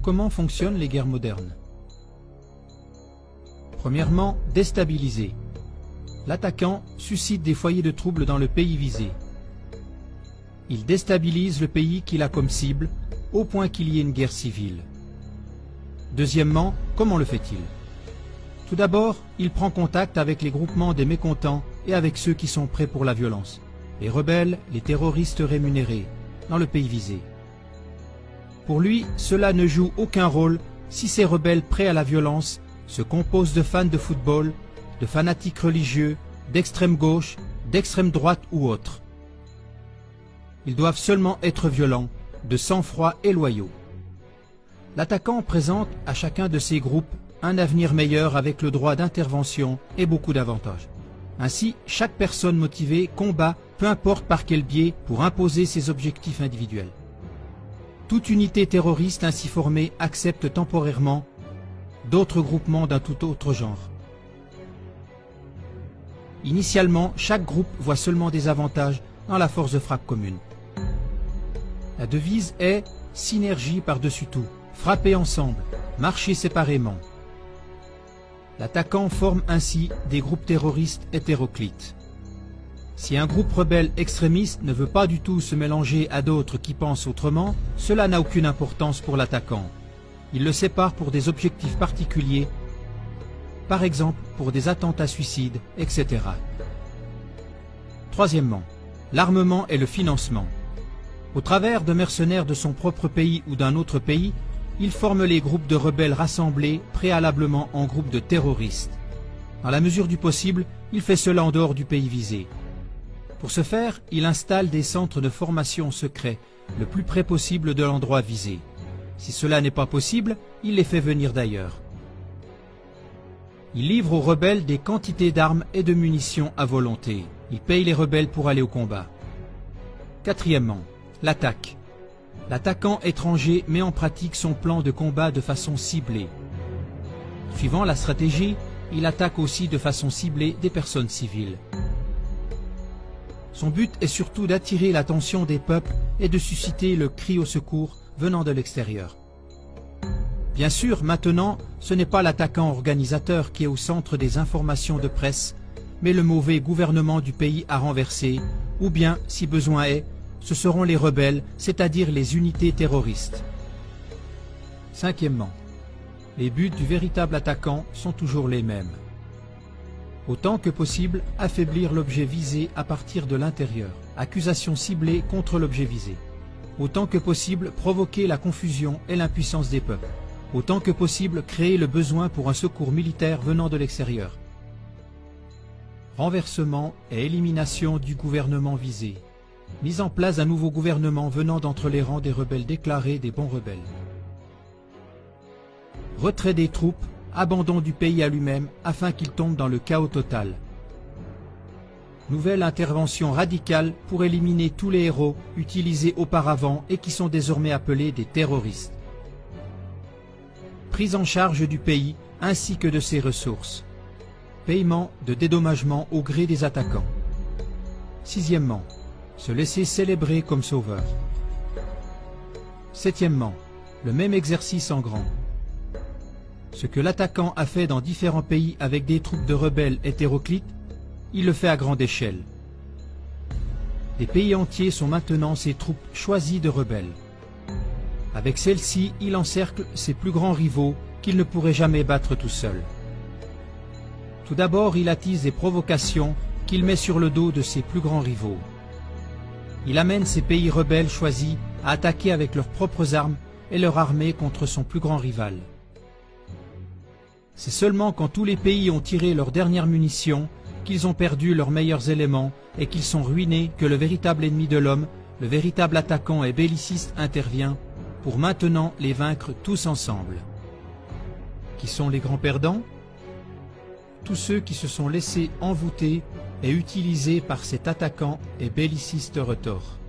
comment fonctionnent les guerres modernes. Premièrement, déstabiliser. L'attaquant suscite des foyers de troubles dans le pays visé. Il déstabilise le pays qu'il a comme cible, au point qu'il y ait une guerre civile. Deuxièmement, comment le fait-il? Tout d'abord, il prend contact avec les groupements des mécontents et avec ceux qui sont prêts pour la violence, les rebelles, les terroristes rémunérés, dans le pays visé. Pour lui, cela ne joue aucun rôle si ces rebelles prêts à la violence se composent de fans de football, de fanatiques religieux, d'extrême gauche, d'extrême droite ou autres. Ils doivent seulement être violents, de sang-froid et loyaux. L'attaquant présente à chacun de ces groupes un avenir meilleur avec le droit d'intervention et beaucoup d'avantages. Ainsi, chaque personne motivée combat, peu importe par quel biais, pour imposer ses objectifs individuels. Toute unité terroriste ainsi formée accepte temporairement d'autres groupements d'un tout autre genre. Initialement, chaque groupe voit seulement des avantages dans la force de frappe commune. La devise est « synergie par-dessus tout », frapper ensemble, marcher séparément. L'attaquant forme ainsi des groupes terroristes hétéroclites. Si un groupe rebelle extrémiste ne veut pas du tout se mélanger à d'autres qui pensent autrement, cela n'a aucune importance pour l'attaquant. Il le sépare pour des objectifs particuliers, par exemple pour des attentats suicides, etc. Troisièmement, l'armement et le financement. Au travers de mercenaires de son propre pays ou d'un autre pays, il forme les groupes de rebelles rassemblés préalablement en groupes de terroristes. Dans la mesure du possible, il fait cela en dehors du pays visé. Pour ce faire, il installe des centres de formation secrets le plus près possible de l'endroit visé. Si cela n'est pas possible, il les fait venir d'ailleurs. Il livre aux rebelles des quantités d'armes et de munitions à volonté. Il paye les rebelles pour aller au combat. Quatrièmement, l'attaque. L'attaquant étranger met en pratique son plan de combat de façon ciblée. Suivant la stratégie, il attaque aussi de façon ciblée des personnes civiles. Son but est surtout d'attirer l'attention des peuples et de susciter le cri au secours venant de l'extérieur. Bien sûr, maintenant, ce n'est pas l'attaquant organisateur qui est au centre des informations de presse, mais le mauvais gouvernement du pays à renverser, ou bien, si besoin est, ce seront les rebelles, c'est-à-dire les unités terroristes. Cinquièmement, les buts du véritable attaquant sont toujours les mêmes. Autant que possible, affaiblir l'objet visé à partir de l'intérieur. Accusation ciblée contre l'objet visé. Autant que possible, provoquer la confusion et l'impuissance des peuples. Autant que possible, créer le besoin pour un secours militaire venant de l'extérieur. Renversement et élimination du gouvernement visé. Mise en place d'un nouveau gouvernement venant d'entre les rangs des rebelles déclarés des bons rebelles. Retrait des troupes, abandon du pays à lui-même afin qu'il tombe dans le chaos total. Nouvelle intervention radicale pour éliminer tous les héros utilisés auparavant et qui sont désormais appelés des terroristes. Prise en charge du pays ainsi que de ses ressources. Paiement de dédommagement au gré des attaquants. Sixièmement, se laisser célébrer comme sauveur. Septièmement, le même exercice en grand. Ce que l'attaquant a fait dans différents pays avec des troupes de rebelles hétéroclites, il le fait à grande échelle. Des pays entiers sont maintenant ses troupes choisies de rebelles. Avec celles-ci, il encercle ses plus grands rivaux qu'il ne pourrait jamais battre tout seul. Tout d'abord, il attise des provocations qu'il met sur le dos de ses plus grands rivaux. Il amène ces pays rebelles choisis à attaquer avec leurs propres armes et leur armée contre son plus grand rival. C'est seulement quand tous les pays ont tiré leurs dernières munitions, qu'ils ont perdu leurs meilleurs éléments et qu'ils sont ruinés que le véritable ennemi de l'homme, le véritable attaquant et belliciste intervient pour maintenant les vaincre tous ensemble. Qui sont les grands perdants? Tous ceux qui se sont laissés envoûter et utilisés par cet attaquant et belliciste retors.